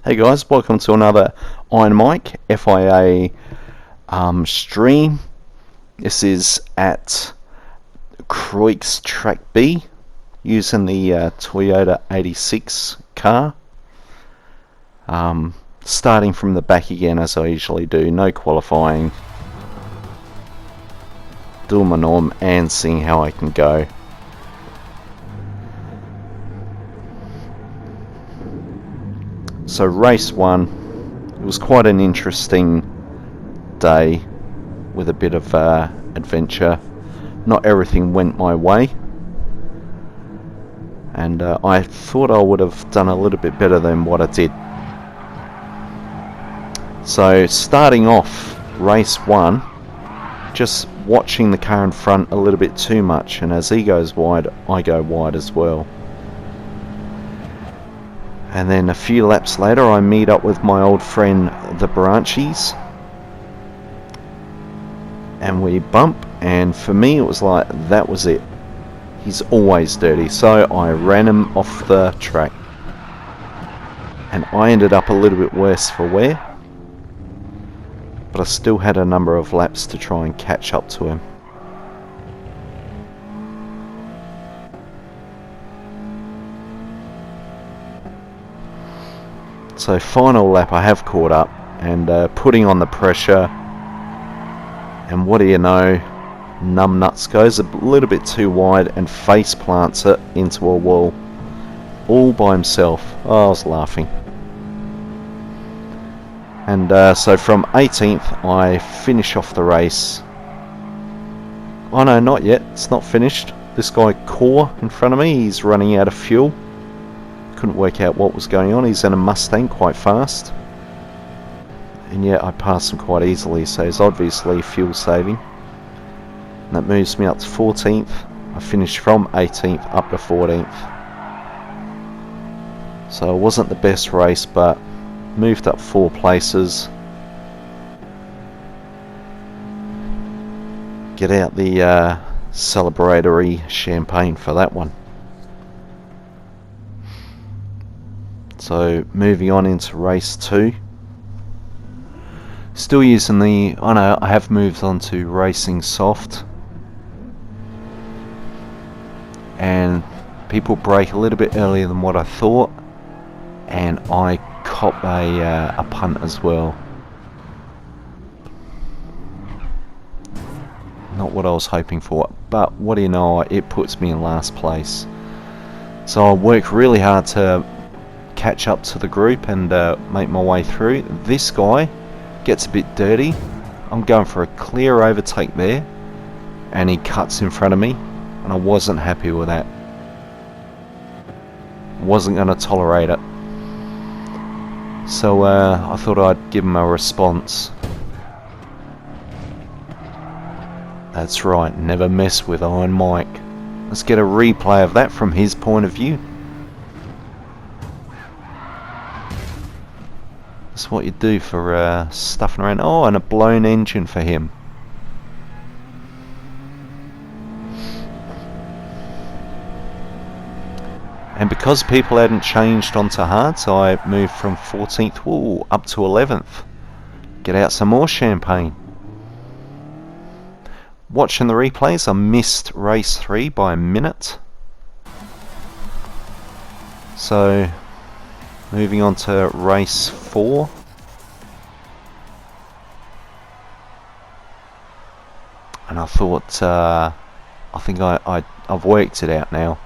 Hey guys, welcome to another Iron Mike FIA stream. This is at Croix Track B using the Toyota 86 car. Starting from the back again as I usually do, no qualifying. Doing my norm and seeing how I can go. So race 1, it was quite an interesting day with a bit of adventure. Not everything went my way, and I thought I would have done a little bit better than what I did. So starting off race 1, just watching the car in front a little bit too much, and as he goes wide, I go wide as well. And then a few laps later I meet up with my old friend the Branchies, and we bump, and for me it was like that was it. He's always dirty, so I ran him off the track, and I ended up a little bit worse for wear, but I still had a number of laps to try and catch up to him. So final lap I have caught up and putting on the pressure, and what do you know, numbnuts goes a little bit too wide and face plants it into a wall all by himself. Oh, I was laughing. And so from 18th I finish off the race. Oh no, not yet, it's not finished. This guy Core in front of me, he's running out of fuel. Couldn't work out what was going on. He's in a Mustang quite fast, and yet I passed him quite easily, so he's obviously fuel saving. And that moves me up to 14th. I finished from 18th up to 14th, so it wasn't the best race, but moved up 4 places. Get out the celebratory champagne for that one. So moving on into race 2, still using the, oh no, I have moved on to racing soft, and people brake a little bit earlier than what I thought, and I cop a punt as well. Not what I was hoping for, but what do you know, it puts me in last place. So I work really hard to catch up to the group and make my way through. This guy gets a bit dirty. I'm going for a clear overtake there, and he cuts in front of me, and I wasn't happy with that. Wasn't going to tolerate it. So I thought I'd give him a response. That's right, never mess with Iron Mike. Let's get a replay of that from his point of view. That's what you do for stuffing around. Oh, and a blown engine for him. And because people hadn't changed onto hards, I moved from 14th up to 11th. Get out some more champagne. Watching the replays, I missed race 3 by a minute. So moving on to race 4. And I thought, I think I've worked it out now.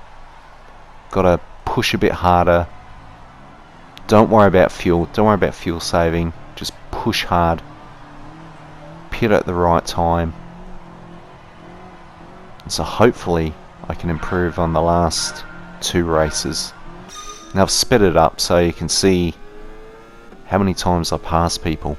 Got to push a bit harder. Don't worry about fuel. Don't worry about fuel saving. Just push hard. Pit at the right time. And so hopefully I can improve on the last 2 races. Now I've sped it up so you can see how many times I pass people.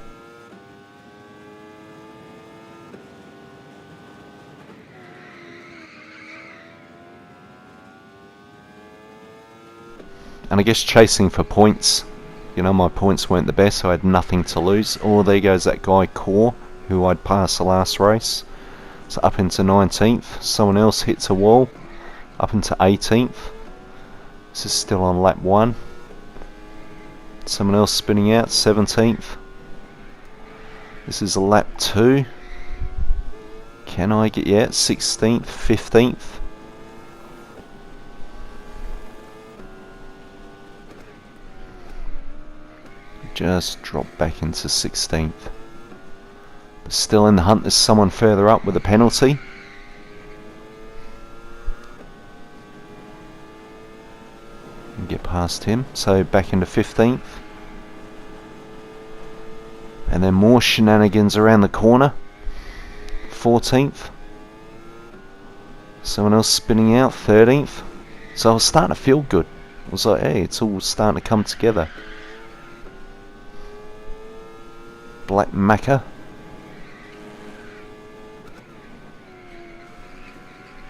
And I guess chasing for points, you know, my points weren't the best, so I had nothing to lose. Oh, there goes that guy Core, who I'd passed the last race. So up into 19th, someone else hits a wall, up into 18th. This is still on lap 1. Someone else spinning out, 17th. This is a lap 2. Can I get, yeah, 16th, 15th. Just drop back into 16th. But still in the hunt, there's someone further up with a penalty. And get past him, so back into 15th. And then more shenanigans around the corner. 14th. Someone else spinning out, 13th. So I was starting to feel good. I was like, hey, it's all starting to come together. Black Macca.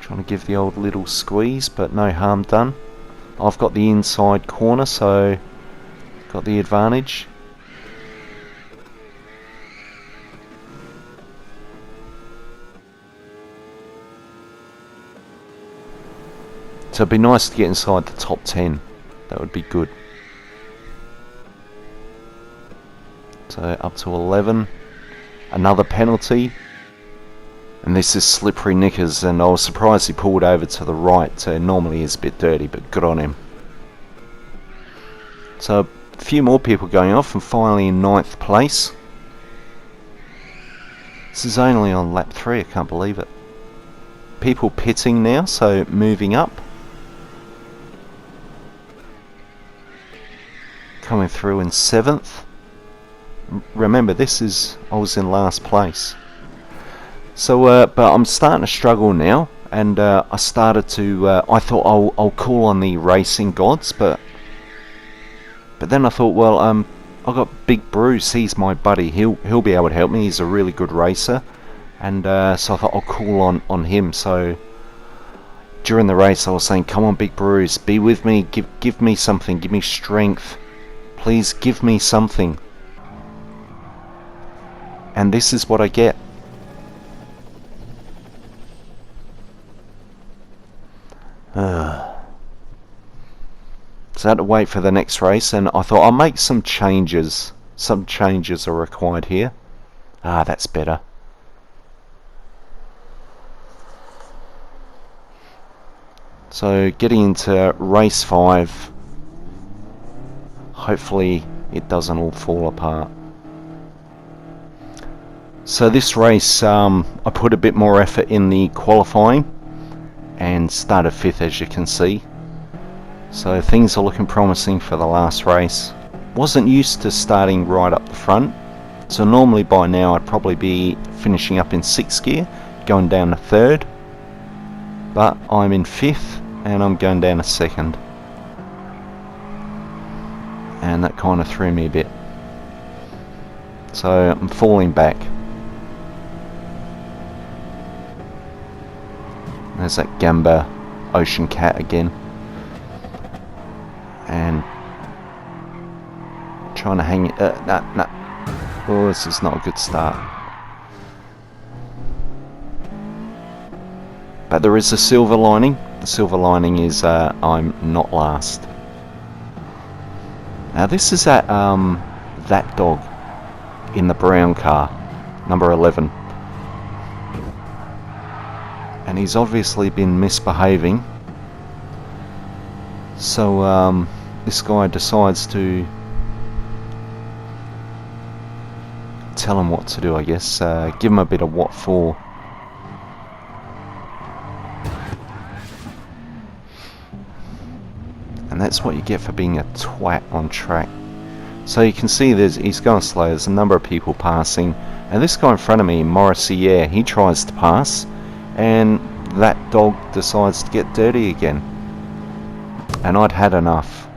Trying to give the old little squeeze, but no harm done. I've got the inside corner, so got the advantage. So it'd be nice to get inside the top 10. That would be good. So up to 11. Another penalty. And this is Slippery Knickers, and I was surprised he pulled over to the right. So normally he's a bit dirty, but good on him. So a few more people going off, and finally in 9th place. This is only on lap 3, I can't believe it. People pitting now, so moving up. Coming through in 7th. Remember, I was in last place. So, but I'm starting to struggle now, and I started to. I thought I'll call on the racing gods, but then I thought, well, I got Big Bruce. He's my buddy. He'll be able to help me. He's a really good racer, and so I thought I'll call on him. So during the race, I was saying, "Come on, Big Bruce, be with me. Give me something. Give me strength. Please give me something." And this is what I get. So I had to wait for the next race, and I thought I'll make some changes. Some changes are required here. That's better. So getting into race 5. Hopefully it doesn't all fall apart. So this race, I put a bit more effort in the qualifying and started 5th, as you can see. So things are looking promising for the last race. Wasn't used to starting right up the front, so normally by now I'd probably be finishing up in 6th gear, going down to 3rd, but I'm in 5th and I'm going down to 2nd, and that kind of threw me a bit. So I'm falling back. There's that Gamba Ocean Cat again. And trying to hang it. Nah. Oh, this is not a good start. But there is a silver lining. The silver lining is I'm not last. Now this is that dog in the brown car, number 11. And he's obviously been misbehaving. So this guy decides to tell him what to do, I guess. Give him a bit of what for. And that's what you get for being a twat on track. So you can see he's going slow. There's a number of people passing. And this guy in front of me, Morrissey, yeah, he tries to pass. And that dog decides to get dirty again. And I'd had enough.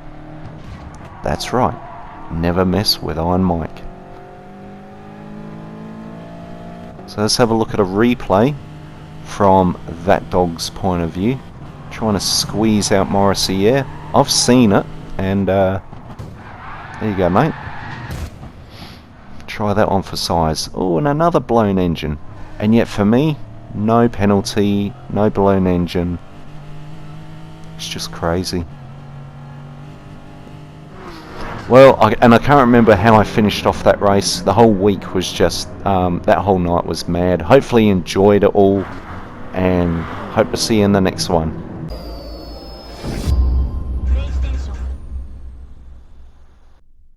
That's right. Never mess with Iron Mike. So let's have a look at a replay from that dog's point of view. Trying to squeeze out Morrissey, yeah. I've seen it, and there you go, mate. Try that one for size. Oh, and another blown engine. And yet for me, no penalty, no blown engine. It's just crazy. Well, and I can't remember how I finished off that race. The whole week was just, that whole night was mad. Hopefully you enjoyed it all, and hope to see you in the next one.